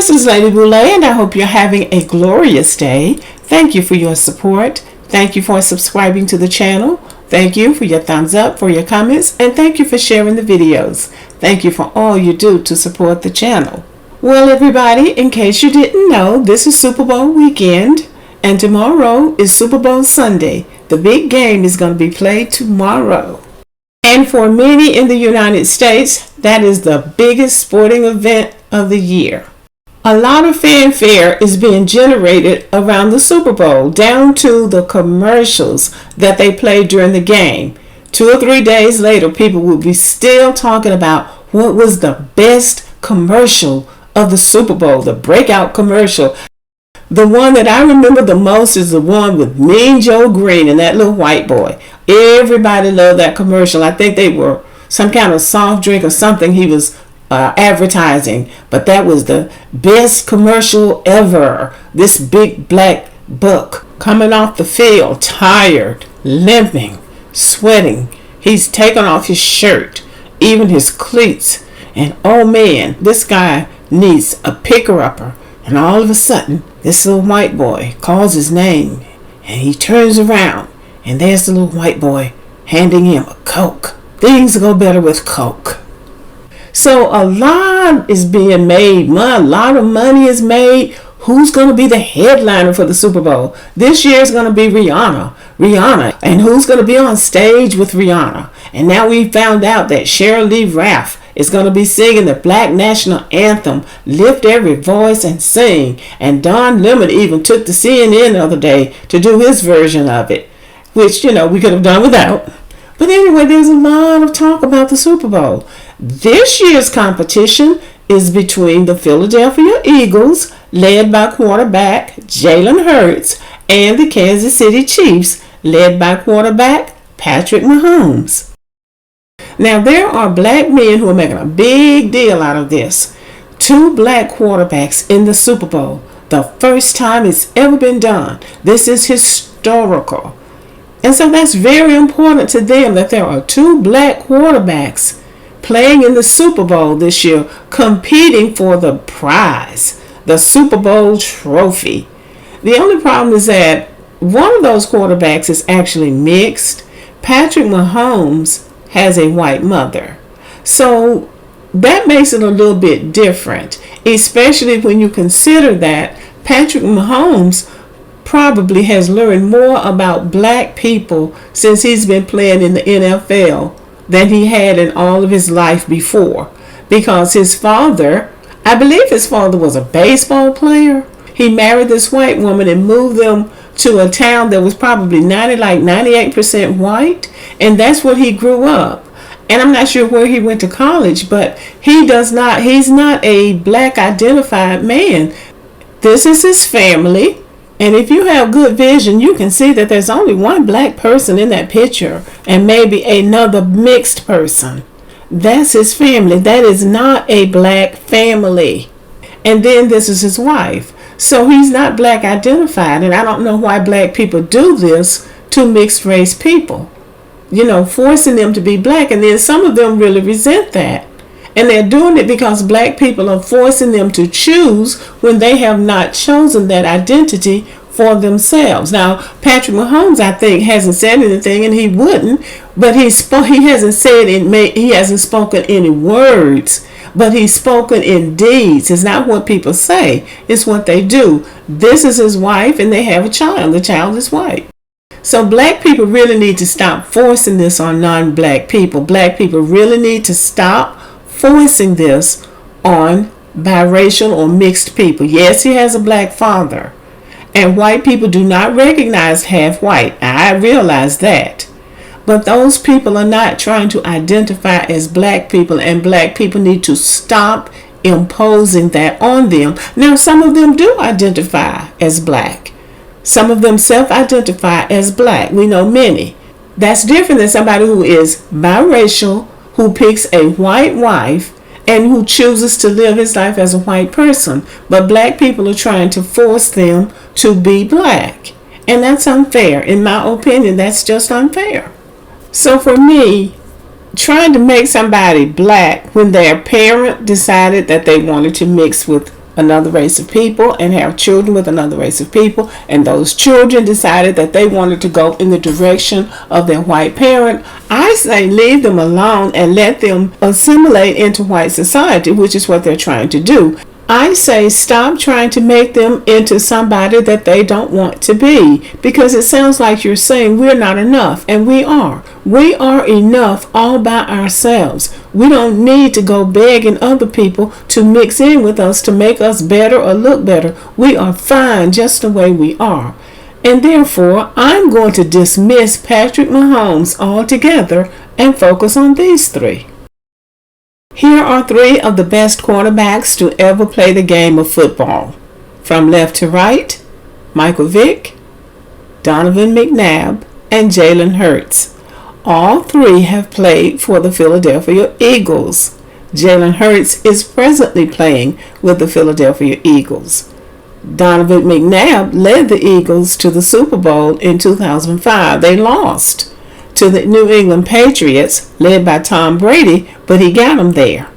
This is Lady Boulay, and I hope you're having a glorious day. Thank you for your support. Thank you for subscribing to the channel. Thank you for your thumbs up, for your comments, and thank you for sharing the videos. Thank you for all you do to support the channel. Well, everybody, in case you didn't know, this is Super Bowl weekend, and tomorrow is Super Bowl Sunday. The big game is going to be played tomorrow. And for many in the United States, that is the biggest sporting event of the year. A lot of fanfare is being generated around the Super Bowl, down to the commercials that they play during the game. 2 or 3 days later, people will be still talking about what was the best commercial of the Super Bowl, the breakout commercial. The one that I remember the most is the one with Mean Joe Green and that little white boy. Everybody loved that commercial. I think they were some kind of soft drink or something he was advertising, but that was the best commercial ever. This big black buck coming off the field, tired, limping, sweating. He's taken off his shirt, even his cleats, and oh man, this guy needs a picker-upper. And all of a sudden, this little white boy calls his name, and he turns around, and there's the little white boy handing him a Coke. Things go better with Coke. So a lot is being made. A lot of money is made. Who's going to be the headliner for the Super Bowl? This year is going to be Rihanna. And who's going to be on stage with Rihanna? And now we found out that Sheryl Lee Ralph is going to be singing the Black National Anthem, Lift Every Voice and Sing. And Don Lemon even took to CNN the other day to do his version of it, which, we could have done without. But anyway, there's a lot of talk about the Super Bowl. This year's competition is between the Philadelphia Eagles, led by quarterback Jalen Hurts, and the Kansas City Chiefs, led by quarterback Patrick Mahomes. Now, there are black men who are making a big deal out of this. 2 black quarterbacks in the Super Bowl. The first time it's ever been done. This is historical. And so that's very important to them that there are 2 black quarterbacks playing in the Super Bowl this year, competing for the prize, the Super Bowl trophy. The only problem is that one of those quarterbacks is actually mixed. Patrick Mahomes has a white mother. So that makes it a little bit different, especially when you consider that Patrick Mahomes probably has learned more about black people since he's been playing in the NFL than he had in all of his life before. Because his father, I believe his father was a baseball player. He married this white woman and moved them to a town that was probably 98% white. And that's where he grew up. And I'm not sure where he went to college, but he's not a black identified man. This is his family. And if you have good vision, you can see that there's only one black person in that picture and maybe another mixed person. That's his family. That is not a black family. And then this is his wife. So he's not black identified. And I don't know why black people do this to mixed race people, forcing them to be black. And then some of them really resent that. And they're doing it because black people are forcing them to choose when they have not chosen that identity for themselves. Now, Patrick Mahomes, I think, hasn't said anything, and he wouldn't, but he hasn't spoken any words, but he's spoken in deeds. It's not what people say, it's what they do. This is his wife, and they have a child. The child is white. So black people really need to stop forcing this on non-black people. Black people really need to stop forcing this on biracial or mixed people. Yes, he has a black father, and white people do not recognize half white. I realize that, but those people are not trying to identify as black people, and black people need to stop imposing that on them. Now, some of them do identify as black. Some of them self-identify as black. We know many. That's different than somebody who is biracial, who picks a white wife and who chooses to live his life as a white person. But black people are trying to force them to be black. And that's unfair. In my opinion, that's just unfair. So for me, trying to make somebody black when their parent decided that they wanted to mix with another race of people and have children with another race of people, and those children decided that they wanted to go in the direction of their white parent, I say leave them alone and let them assimilate into white society, which is what they're trying to do. I say stop trying to make them into somebody that they don't want to be, because it sounds like you're saying we're not enough, and we are. We are enough all by ourselves. We don't need to go begging other people to mix in with us to make us better or look better. We are fine just the way we are. And therefore, I'm going to dismiss Patrick Mahomes altogether and focus on these three. Here are three of the best quarterbacks to ever play the game of football. From left to right, Michael Vick, Donovan McNaab, and Jalen Hurts. All three have played for the Philadelphia Eagles. Jalen Hurts is presently playing with the Philadelphia Eagles. Donovan McNabb led the Eagles to the Super Bowl in 2005. They lost to the New England Patriots, led by Tom Brady, but he got them there.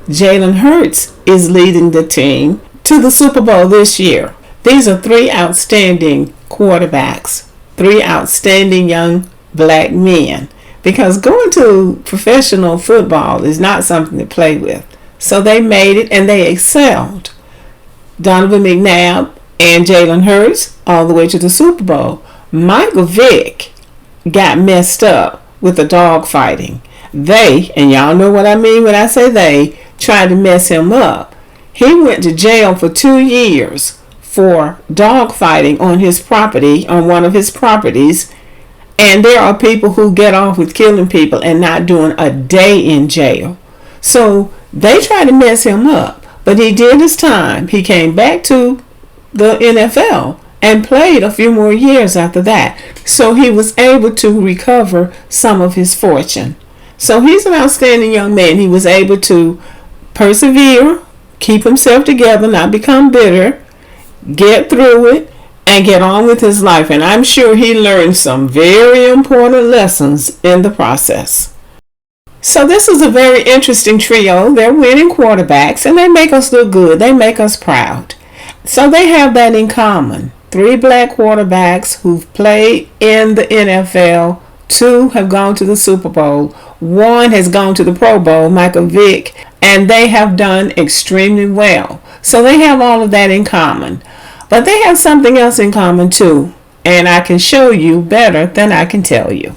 Jalen Hurts is leading the team to the Super Bowl this year. These are three outstanding quarterbacks, three outstanding young black men, because going to professional football is not something to play with. So they made it and they excelled. Donovan McNabb and Jalen Hurts all the way to the Super Bowl. Michael Vick got messed up with the dog fighting. They, and y'all know what I mean when I say they, tried to mess him up. He went to jail for 2 years for dog fighting on his property, on one of his properties. And there are people who get off with killing people and not doing a day in jail. So they tried to mess him up, but he did his time. He came back to the NFL and played a few more years after that. So he was able to recover some of his fortune. So he's an outstanding young man. He was able to persevere, keep himself together, not become bitter, get through it, and get on with his life. And I'm sure he learned some very important lessons in the process. So this is a very interesting trio. They're winning quarterbacks, and they make us look good. They make us proud. So they have that in common. 3 black quarterbacks who've played in the NFL. 2 have gone to the Super Bowl. 1 has gone to the Pro Bowl, Michael Vick, and they have done extremely well. So they have all of that in common. But they have something else in common too, and I can show you better than I can tell you.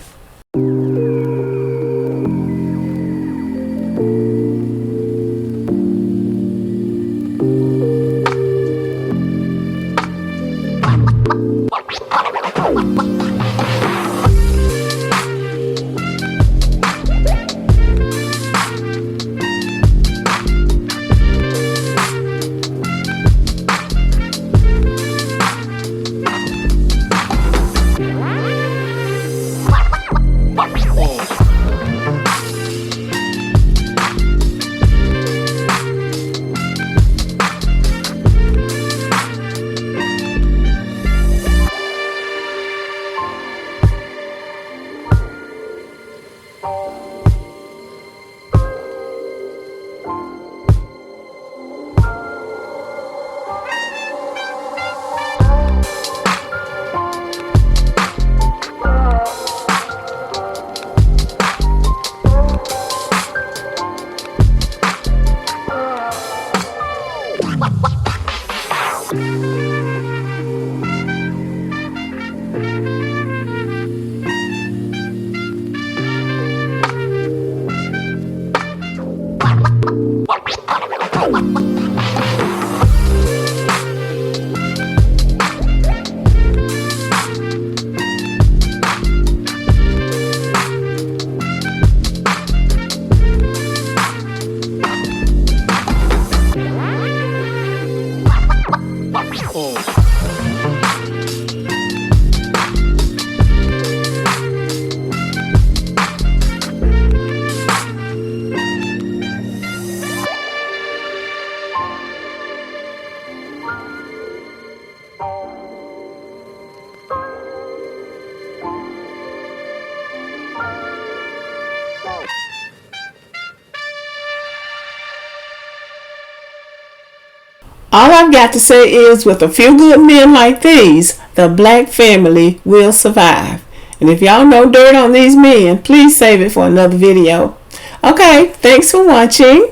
All I've got to say is, with a few good men like these, the black family will survive. And if y'all know dirt on these men, please save it for another video. Okay, thanks for watching.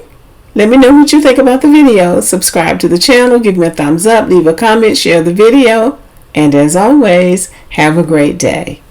Let me know what you think about the video. Subscribe to the channel, give me a thumbs up, leave a comment, share the video. And as always, have a great day.